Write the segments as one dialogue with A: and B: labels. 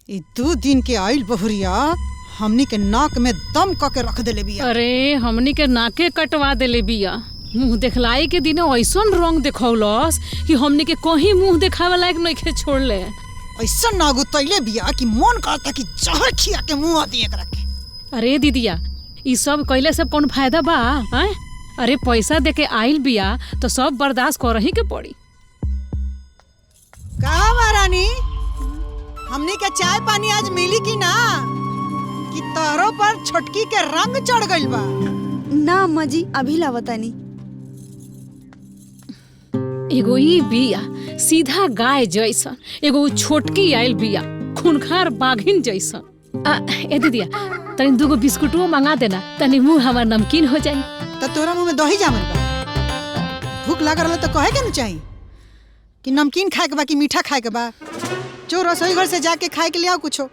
A: ई 2 दिन के आइल बहुरिया हमनी के नाक में दम क के रख देले बिया।
B: अरे हमनी के नाके कटवा देले बिया। मुंह देखलाई के दिने ऐसन रंग देखौलस कि हमनी के कहीं मुंह देखावे लायक नइखे छोड़ले।
A: ऐसा नागु तैले बिया कि मन करता कि जहर खिया के मुंह दिए के रखे।
B: अरे दीदिया ई सब कइले से कौन फायदा बा? हैं? अरे पैसा दे के आइल बिया तो सब बर्दाश्त करही के पड़ी।
A: का महारानी हमनी के चाय पानी आज मिली कि ना कि तारों पर छोटकी के रंग चढ़ गइल बा?
C: ना अम्मा जी अभी लावतानी।
B: एगो ई बिया सीधा गाय जैसन, एगो छोटकी आइल बिया खूनखार बाघिन जैसन। ए दीदिया तनी 2 बिस्कुटो मंगा देना, तनी मुंह हमार नमकीन हो जाई।
A: त तोरा मुंह में दही जामल बा? भूख लाग रहल तो कहे के न चाही कि नमकीन खाए के बा कि मीठा खाए के बा। जो रसोई घर से जाके खाए के ले आओ कुछो।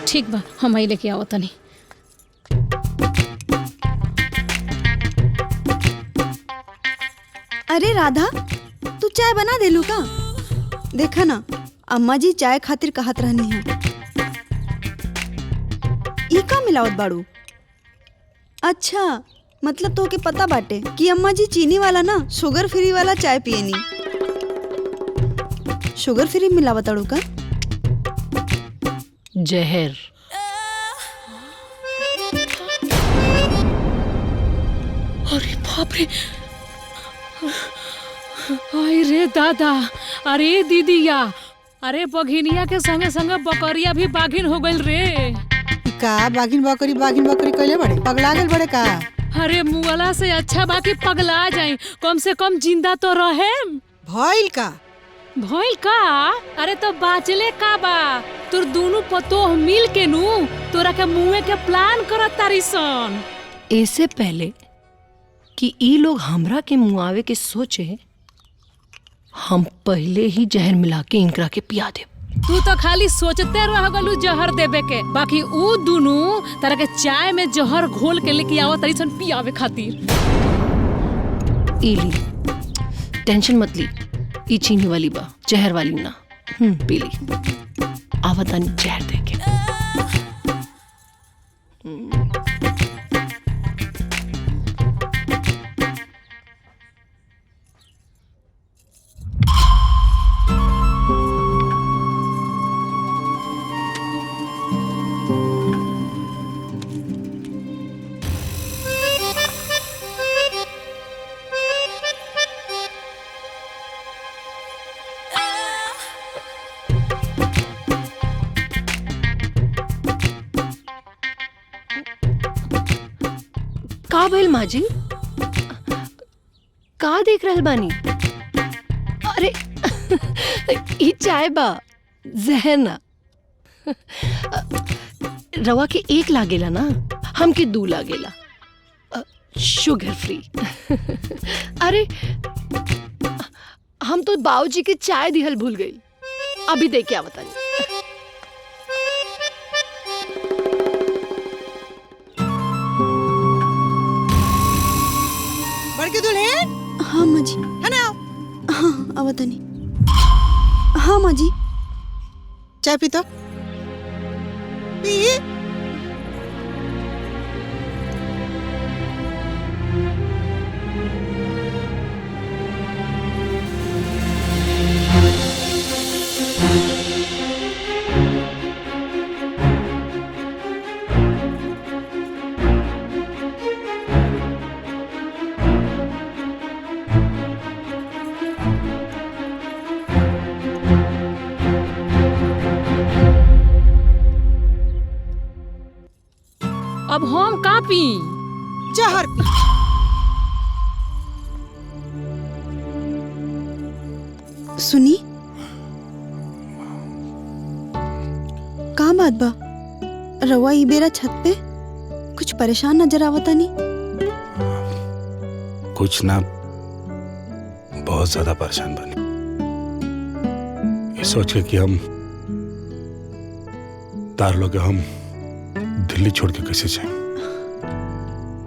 B: ठीक बा हम आई लेके आओ तनी।
C: अरे राधा तू चाय बना देलू का? देखा ना अम्मा जी चाय खातिर कहत रहनी है। ई का मिलावत बाड़ू? अच्छा मतलब तो के पता बाटे कि अम्मा जी चीनी वाला ना शुगर फ्री वाला चाय पियनी। शुगर फ्री मिलावत अड़ू का?
B: जहर। अरे बाप रे, आई रे दादा। अरे दीदिया, अरे बघिनिया के संगे संगे बकरिया भी बाघिन हो गइल रे।
A: का बाघिन बकरी कइले बड़े? पगला गेल बड़े का?
B: अरे मुअला से अच्छा बाकी पगला जाए, कम से कम जिंदा तो रहे।
A: भइल का?
B: भइल का? अरे तो बाचले का बा? तोर दोनों पतोह मिल के नु तोरा के मुए के प्लान करत तारी सन।
D: इससे पहले कि ई लोग हमरा के मुआवे के सोचे, हम पहले ही जहर मिला के इनकरा के पिया दे।
B: तू तो खाली सोचते रह गलू जहर देवे के, बाकी ऊ दोनों तारा के चाय में जहर घोल के लेके आवत तारी सन पियावे खातिर।
D: ई ली, टेंशन मत ली, ई चीनी वाली बा, जहर वाली ना। पी ली, आवतानी जहर दे के। का भइल माजी? का देख रहल बानी? अरे ई चाय बा, जहर ना। रवा के 1 लागेला ना, हमके 2 लागेला। Sugar free. अरे हम तो बाबूजी के चाय दिहल भूल गई, अभी दे के आवतानी।
A: बड़की दुल्हन?
C: हाँ माँ जी।
A: है ना?
C: हाँ आवतानी। हाँ माँ जी।
A: चाय पी तो पी।
B: अब हम का पी?
A: जहर पी।
C: सुनी का बात बा? रवा ई बेरा छत पे कुछ परेशान नजर आवतानी।
E: कुछ ना, बहुत ज्यादा परेशान बनी। ये सोच के कि हम तार लोग हम दिल्ली छोड़ के कैसे जाए।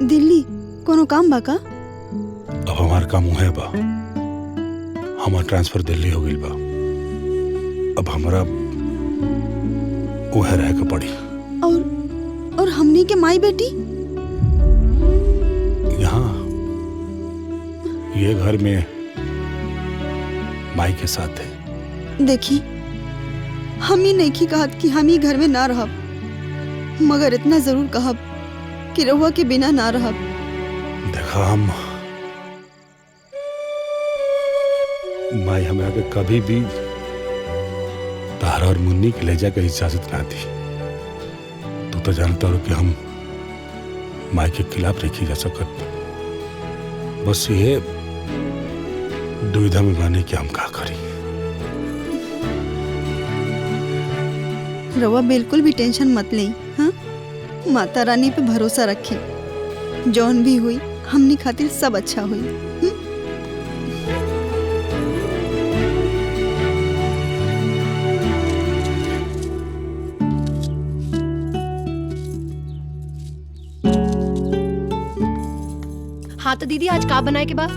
C: दिल्ली कोनो काम बा का?
E: अब हमार काम है बा, हमार ट्रांसफर दिल्ली हो गई बा। अब हमारा वह रह के पड़ी।
C: और हमनी के माई बेटी
E: यहाँ ये घर में माई के साथ है।
C: देखी, हम ही नहीं कहत कि हम ही घर में ना रहब, मगर इतना जरूर कहब कि रहुआ के बिना ना रहब।
E: देखा, हम माई हमरा के कभी भी तारा और मुन्नी के ले जाकर इजाजत ना दी। तो जानता हो कि हम माई के खिलाफ नहीं जा सकत। बस ये दुविधा में बाने कि हम क्या करें।
C: रवा बिल्कुल भी टेंशन मत लें। हाँ, माता रानी पे भरोसा रखी, जौन भी हुई हमनी खातिर सब अच्छा हुई।
D: हाँ तो दीदी आज का बनाए के बाद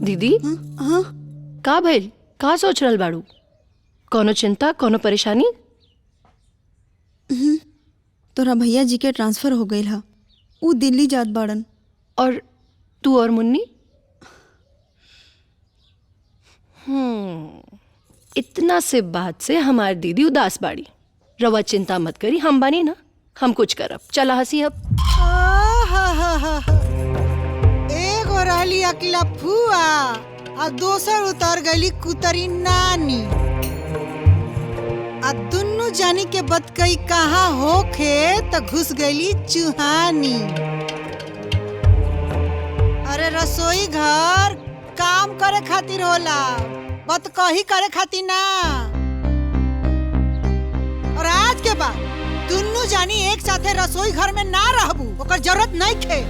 D: दीदी
C: हाँ,
D: का भइल? का सोच रहल बाड़ू? कोनो चिंता, कोनो परेशानी?
C: तोरा भैया जी के ट्रांसफर हो गई हा, वो दिल्ली जात बाड़न।
D: और तू और मुन्नी? इतना से बात से हमारी दीदी उदास बाड़ी। रवा चिंता मत करी, हम बानी ना, हम कुछ करब। चला हंसी अब।
A: एगो रहली अकेला फुआ आ दोसर उतर गईली कुतरी नानी आ दुन्नु जानी के बतकई कहाँ होखे त घुस गईली चूहानी। अरे रसोई घर काम करे खातिर होला, बतकही करे खातिर ना। और आज के बाद दुन्नु जानी एक साथे रसोई घर में ना रहबू, ओकर जरूरत नहीं थे।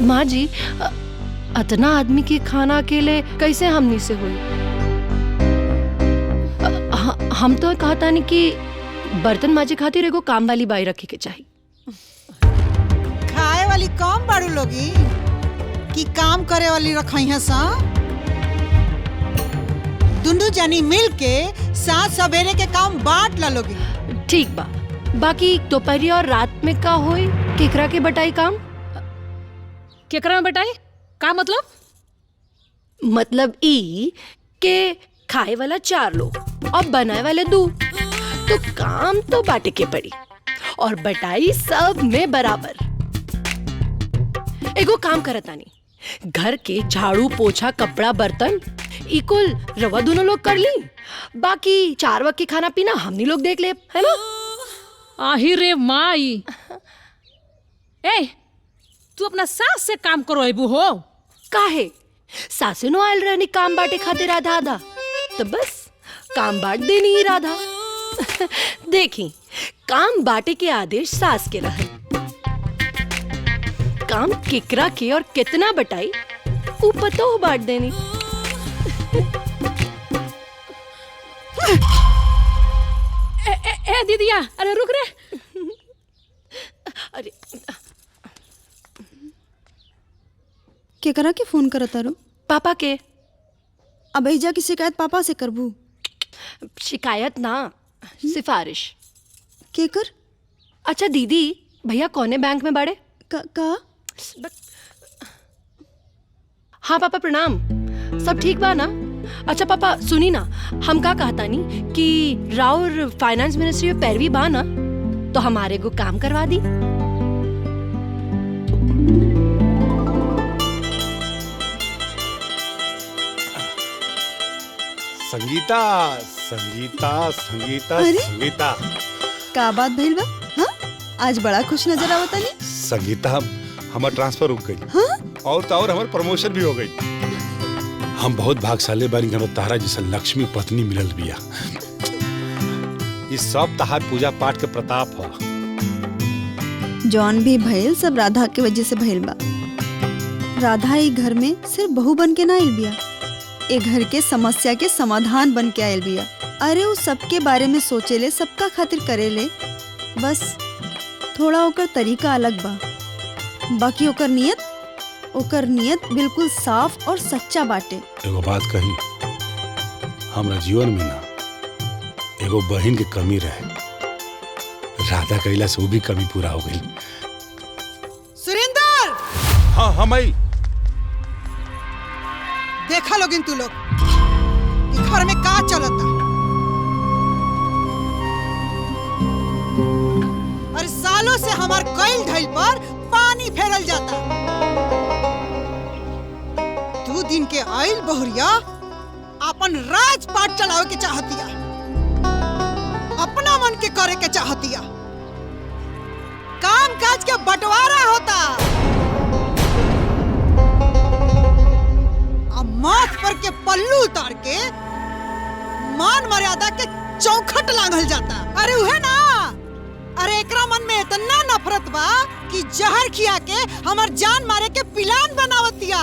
D: माँ जी, अतना आदमी के खाना अकेले कैसे हमनी से हुई? हम तो कहता नहीं कि बर्तन माजे खातिर एगो काम वाली बाई रखे के चाहिए।
A: खाए वाली कम बाड़ू लोगी कि काम करे वाली रखई है सा। दुन्नु जानी मिल के साथ सवेरे के काम बांट ला लोगी।
D: ठीक बा, बाकी दोपहरी और रात में का होई? केकरा के बटाई काम?
B: केकरा में बटाई? का मतलब?
D: मतलब ई के खाए वाला 4 लोग और बनाए वाले 2, तो काम तो बांटे के पड़ी और बटाई सब में बराबर। एगो काम करतानी, घर के झाड़ू पोछा कपड़ा बर्तन इकुल रवा दोनों लोग कर ली, बाकी 4 वक्त के खाना पीना हमनी लोग देख ले, है ना?
B: आही रे माई, ए तू अपना सास से काम करवाइबू हो?
D: काहे? सासे नो आयल रहनी काम बांटे खातिर आधा आधा, तो बस काम बांट देनी ही राधा। देखी, काम बांटे के आदेश सास के रहे, काम केकरा के और कितना बटाई ऊ पतो बांट देनी।
B: ए दीदिया, अरे रुक रे।
D: अरे
C: केकरा के फोन करत तारू?
D: पापा के।
C: अब एजा की शिकायत पापा से करबू?
D: शिकायत ना, सिफारिश।
C: केकर?
D: अच्छा दीदी, भैया कौने बैंक में बाड़े?
C: का?
D: हाँ पापा प्रणाम, सब ठीक बा ना? अच्छा पापा सुनी ना, हम का कहता नहीं कि राउर फाइनेंस मिनिस्ट्री में पैरवी बा ना, तो हमारे को काम करवा दी।
E: संगीता संगीता संगीता
C: अरे?
E: संगीता,
C: का बात भइल बा? हाँ, आज बड़ा खुश नजर आवता नहीं।
E: संगीता, हमारा ट्रांसफर रुक गई।
C: हाँ?
E: और तो और हमार प्रमोशन भी हो गई। हम बहुत भाग्यशाली बानी, हमें तारा जैसा लक्ष्मी पत्नी मिलल बिया। इस सब तहार पूजा पाठ के प्रताप है।
C: जौन भी भइल सब राधा के वजह से भइल बा। राधा ई घर में सिर्फ बहू बन के ना आइल बिया, ए घर के समस्या के समाधान बन के आइल बिया। अरे वो सबके बारे में सोचेले, सबका खातिर करेले, बस थोड़ा ओकर तरीका अलग बा। बाकी ओकर नियत बिल्कुल साफ और सच्चा बाटे।
E: एगो बात कही, हमरा जीवन में ना एगो बहन के कमी रहे, राधा कैला से वो भी कमी पूरा हो गई।
A: सुरेंदर,
E: हाँ हम आई।
A: देखा लोगिन तू लोग कि घर में का चलता। और सालों से हमार कईल ढाइल पर पानी फेरल जाता। 2 दिन के आइल बहुरिया अपन राजपाट चलावे के चाहतिया, अपना मन के करे के चाहतिया, काम काज के बंटवारा होता। अब माथ पर के पल्लू उतार के मान मर्यादा के चौखट लांघल जाता। अरे उहे ना, अरे एकरा मन में इतना नफरत बा कि जहर खिया के हमार जान मारे के प्लान बनावतिया।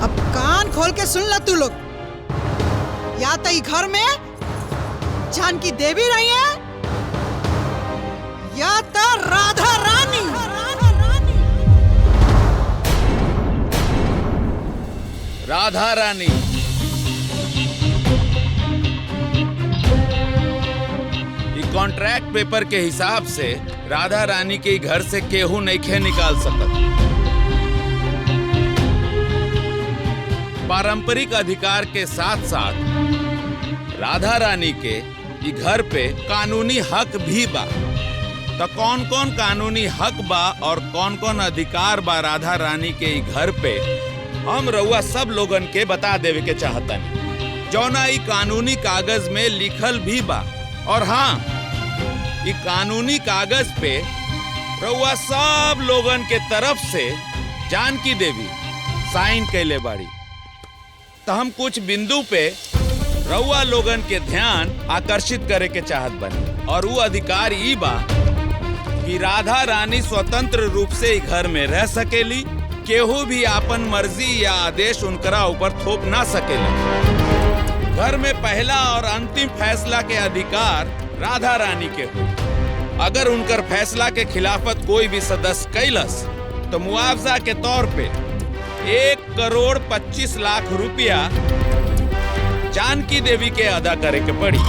A: अब कान खोल के सुन ला तू लोग, या तो घर में जानकी देवी रही है या तो राधा रानी।
F: राधा रानी कॉन्ट्रैक्ट पेपर के हिसाब से राधा रानी के घर से केहू नइखे निकाल सकत। पारंपरिक अधिकार के साथ साथ राधा रानी के घर पे कानूनी हक भी बा। तो कौन कौन कानूनी हक बा और कौन कौन अधिकार बा राधा रानी के घर पे, हम रउआ सब लोगन के बता देवे के चाहतन, जौना ई कानूनी कागज में लिखल भी बा। और हाँ, ई कानूनी कागज पे रउआ सब लोगन के तरफ से जानकी देवी साइन कैले बाड़ी। तो हम कुछ बिंदु पे रउआ लोगन के ध्यान आकर्षित करे के चाहत बनी। और वो अधिकार ई बा कि राधा रानी स्वतंत्र रूप से घर में रह सकेली, केहू भी आपन मर्जी या आदेश उनकरा ऊपर थोप ना सकेला। घर में पहला और अंतिम फैसला के अधिकार राधा रानी के हो। अगर उनकर फैसला के खिलाफत कोई भी सदस्य कैलस तो मुआवजा के तौर पे 1,25,00,000 रुपया जानकी देवी के अदा करे के पड़ी।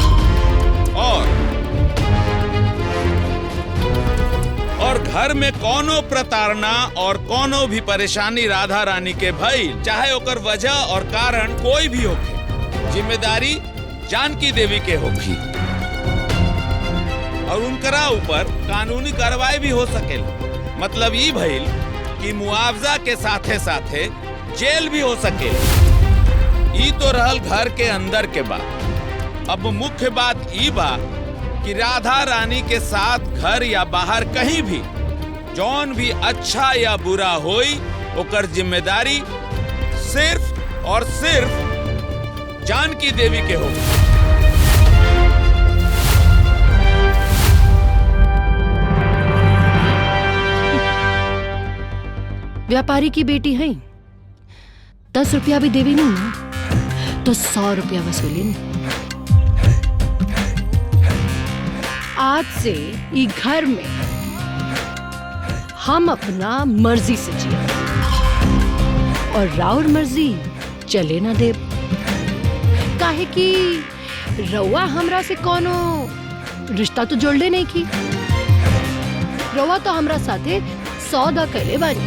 F: और घर में कोनो प्रताड़ना और कोनो भी परेशानी राधा रानी के भइल, चाहे ओकर वजह और कारण कोई भी होखे, जिम्मेदारी जानकी देवी के होगी। और उनकरा ऊपर कानूनी कार्रवाई भी हो सकेला। मतलब ई भइल कि मुआवजा के साथे साथे जेल भी हो सके। ई तो रहल घर के अंदर के बात। अब मुख्य बात ई बा कि राधा रानी के साथ घर या बाहर कहीं भी जौन भी अच्छा या बुरा होई, ओकर जिम्मेदारी सिर्फ और सिर्फ जानकी देवी के होगी।
D: व्यापारी की बेटी है, 10 रुपया भी देवी नहीं ना तो 100 रुपया वसूली नहीं। आज से ई घर में हम अपना मर्जी से जिए और राउर मर्जी चले ना देव। काहे कि रउआ हमरा से कोनो रिश्ता तो जोड़ले नहीं की। रउआ तो हमरा साथे सौदा कैले बानी,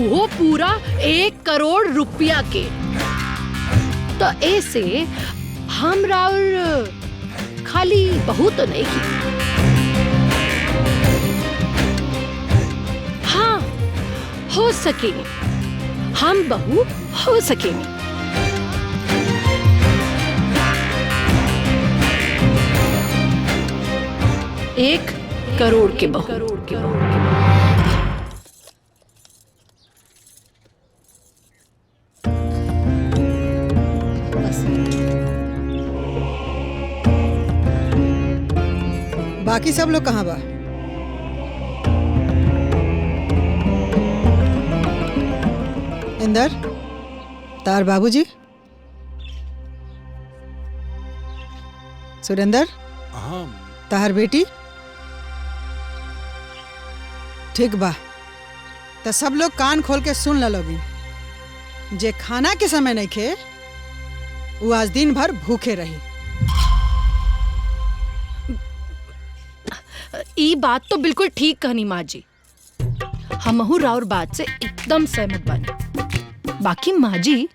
D: वो पूरा 1 करोड़ रुपया के। तो ऐसे हम राउर खाली बहू तो नहीं की। हाँ, हो सकेंगे, हम बहू हो सकेंगे। 1 करोड़ के बहू।
A: बाकी सब लोग कहाँ बा? इंदर, तार बाबूजी, सुरेंदर, तार बेटी, ठीक बा। तो सब लोग कान खोल के सुन ला लोगी। जे खाना के समय नहीं खे वो आज दिन भर भूखे रही।
D: ई बात तो बिल्कुल ठीक कहनी माँ जी, हमहू राउर बात से एकदम सहमत बानी। बाकी माँ जी,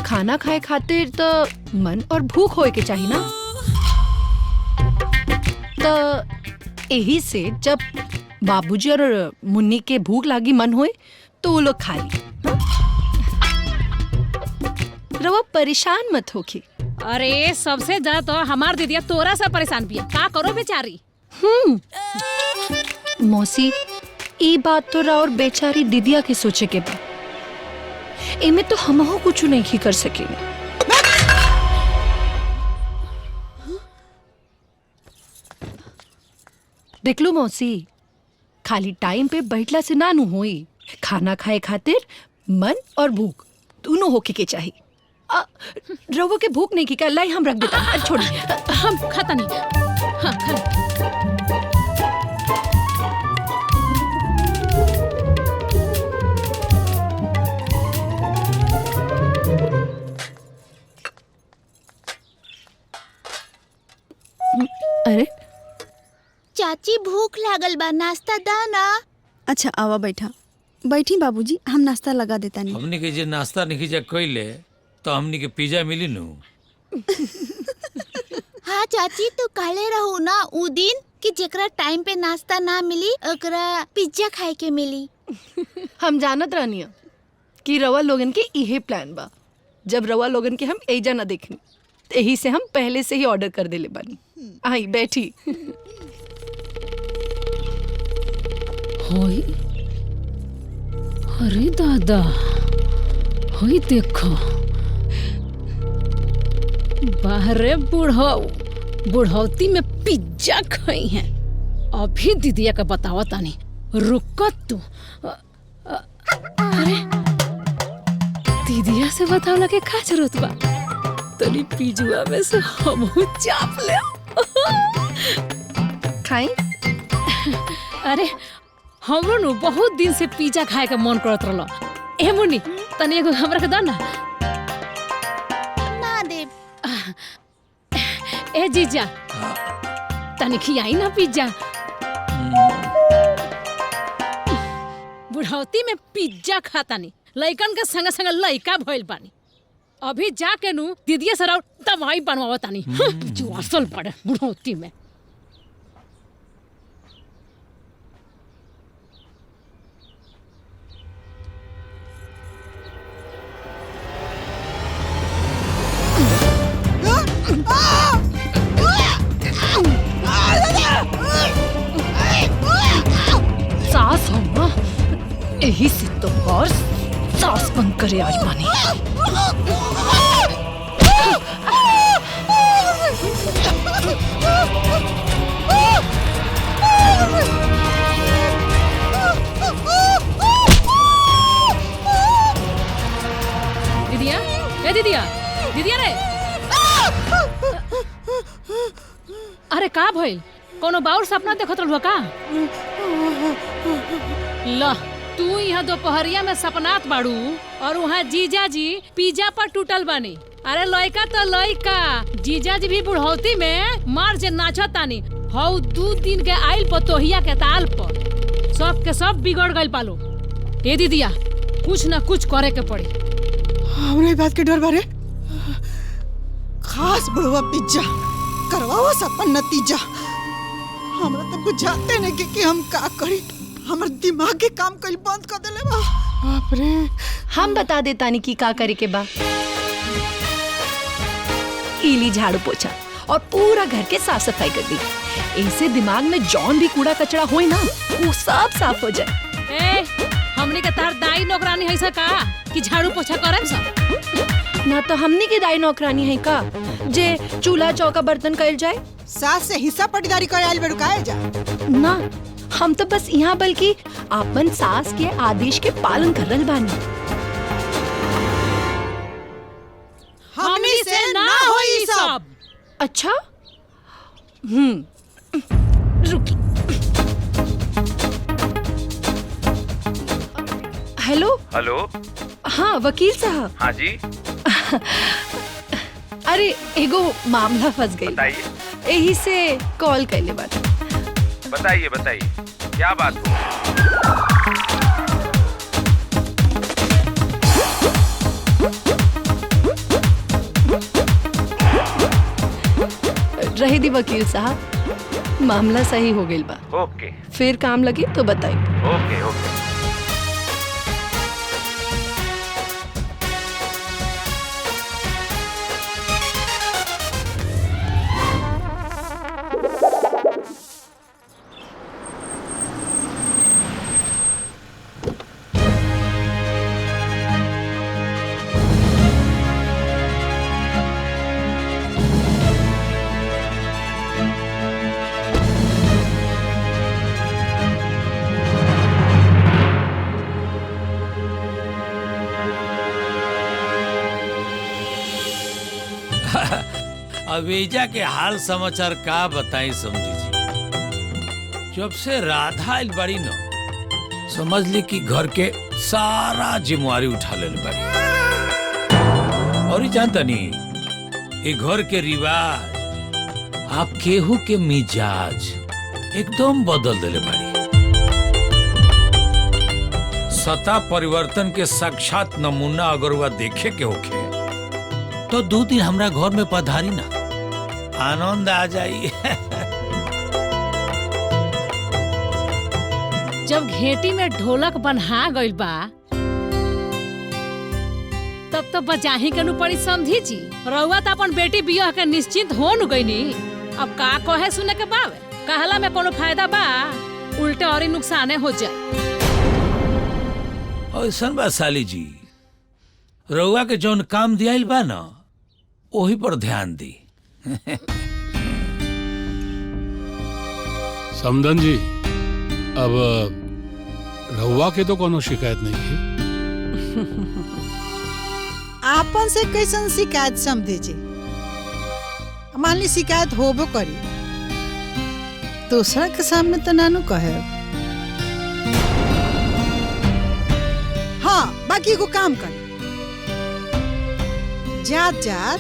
D: खाना खाए खातिर तो मन और भूख होए के चाहिए ना। तो यही से जब बाबूजी और मुन्नी के भूख लागी मन होए तो वो लोग खा ली। रवा परेशान मत होखी।
B: अरे सबसे ज्यादा तो हमार दीदिया तोरा से परेशान बिया, का करो बेचारी।
D: मौसी, ई बात तो राउर बेचारी दीदिया के सोचे के बा, एमे तो हमहू कुछ नहीं कर सकेंगे। देख लो मौसी, खाली टाइम पे बैठला से ना नु होई, खाना खाए खातिर मन और भूख दोनों होके के चाहिए। रवो के भूख नहीं की का लाई हम रख देता, छोड़ी
B: हम खाता नहीं। हाँ, खा।
D: अरे
G: चाची भूख लागल बा, नाश्ता दा ना।
C: अच्छा आवा बैठा। बैठी बाबूजी, हम नाश्ता लगा देता नहीं।
H: हमनी के जे नाश्ता नहीं जा कइले तो हमनी के पिज्जा मिली नु।
G: हाँ चाची, तू काले रहू ना उ दिन कि जेकरा टाइम पे नाश्ता ना मिली ओकरा पिज्जा खाए के मिली।
D: हम जानत रहनी कि रवा लोगन के इहे प्लान बा। जब रवा लोगन के हम एजा ना देखनी, यही से हम पहले से ही ऑर्डर कर देले बानी। आई बैठी।
B: होई, अरे दादा, होई देखो, बाहरे बुढ़ौती में पिज्जा खाई हैं। अभी दीदिया का बतावा तानी, रुकत तू। अरे दीदिया से बतावला के का जरूरत बा, तनी पिजुआ में से हमहू चाप ले।
D: खाई?
B: अरे हमरो नु बहुत दिन से पिज्जा खाए के मन करत रहलो। ए मुन्नी, तनी एगो हमरा के द ना।
G: ना दे।
B: ए जीजा, तनी खियाई ना पिज्जा। बुढ़ौती में पिज्जा खातानी, लइकन के संग संग लइका भइल बानी। अभी जाके नु दीदिया सराउ दवाई बनवावतानी। जो असल पड़े बुढ़ौती में।
D: सास हो ना, यही से तो और सास बंद करे आज बानी।
B: दीदिया, ए दीदिया, दीदिया रे। अरे का भइल? कोनो बाउर सपना देखत रहलू का? ल, तू यहाँ दोपहरिया में सपनात बाड़ू और वहाँ जीजा जी पिज्जा पर टूटल बानी। अरे लइका तो लइका, जीजा जी भी बुढ़ौती में मार जे नाचतानी। हौ 2 दिन के आइल पतोहिया के ताल पर सब के सब बिगड़ गइल पालो। ए दीदिया, कुछ ना कुछ करे के पड़ी।
A: हमरे बात के डर बारे खास बुढ़वा पिज्जा करवाओ सपन नतीजा। हमरा तो बुझाते नहीं कि हम का करी। हमर दिमाग के काम कइल बंद कर देले बा। बाप रे।
D: हम बता देता नहीं कि का करे के बा। इली झाड़ू पोछा और पूरा घर के साफ सफाई कर दी। ऐसे दिमाग में जौन भी कूड़ा कचरा होए ना, वो सब साफ हो जाए।
B: ए, हमने के तार दाई नौकरानी है का कि झाड़ू पोछा करम सब?
D: ना तो हमनी के दाई नौकरानी है का जे चूल्हा चौका बर्तन कइल जाए।
A: सास से हिस्सा पटीदारी करे आइल बेड़ू काहे जा?
D: ना, हम तो बस यहाँ बल्कि अपन सास के आदेश के पालन कर रहल बानी।
A: हमनी से ना होई सब।
D: अच्छा, रुकी। हेलो।
F: हेलो।
D: हाँ वकील साहब।
F: हाँ जी
D: अरे एगो मामला फंस गई,
F: बताइए
D: यही से कॉल कैले बात।
F: बताइए बताइए क्या बात हो।
D: रहे दी वकील साहब, मामला सही हो गई बा।
F: ओके
D: फिर काम लगी तो बताई।
F: ओके ओके।
H: अवेजा के हाल समाचार का बताई समझी जी। जब से राधा आइल बड़ी न, समझ ली कि घर के सारा जिम्मेवारी उठा ले बड़ी। और जानता नहीं, ये घर के रिवाज, आप केहू के मिजाज एकदम बदल दिले बड़ी। सत्ता परिवर्तन के साक्षात नमूना अगर वह देखे के होखे तो 2 दिन हमरा घर में पधारी ना, आनंद आ जाई।
B: जब घेटी में ढोलक बन्हा गइल बा तब तो बजाही के नु पड़ी समझी जी। रउआ तो अपन बेटी बियाह के निश्चिंत हो नु गईनी। अब का कहे सुने के बावे, कहला में कोनो फायदा बा, उल्टे और ही नुकसाने हो जाए।
H: ऐसन बा साली जी, रउआ के जौन काम दियाइल बा ना, वही पर ध्यान दी।
E: समदन जी, अब रहुआ के तो कोनो शिकायत नहीं है।
A: आपन से कैसन शिकायत समझे जी। मान ली शिकायत होबो करी, दूसरा के सामने तो नानू कहे। हाँ बाकी को काम कर, जात जात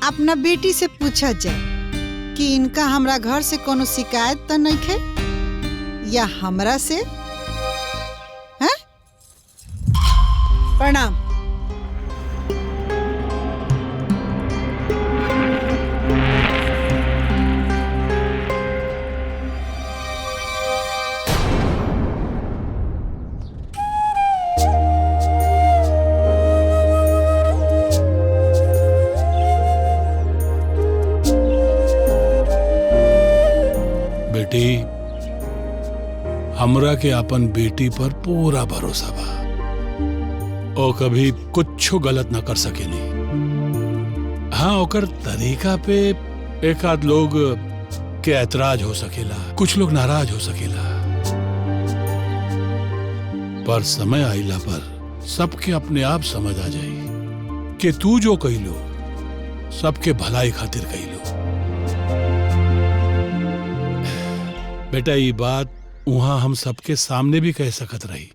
A: अपना बेटी से पूछा जाए कि इनका हमरा घर से कोनो शिकायत तो नहीं है या हमरा से। हैं? प्रणाम।
E: बेटी, हमरा के अपन बेटी पर पूरा भरोसा बा। ओ कभी कुछ गलत न कर सकेनी। हाँ ओकर तरीका पे एक आध लोग के ऐतराज हो सकेला, कुछ लोग नाराज हो सकेला, पर समय आइला पर सबके अपने आप समझ आ जाई कि तू जो कहिलो सबके भलाई खातिर कहिलो। बेटा ये बात वहां हम सबके सामने भी कह सकत रही,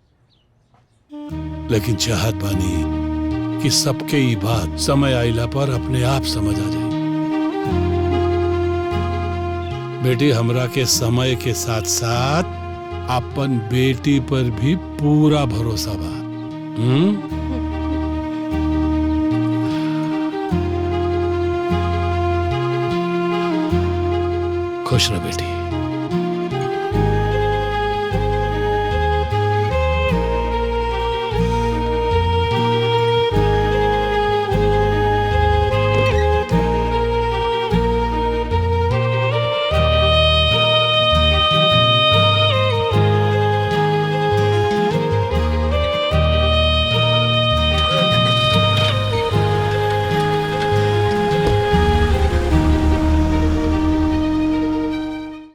E: लेकिन चाहत बानी कि सबके ये बात समय आइला पर अपने आप समझ आ जाए। बेटी हमरा के समय के साथ साथ अपन बेटी पर भी पूरा भरोसा बा। खुश रह बेटी।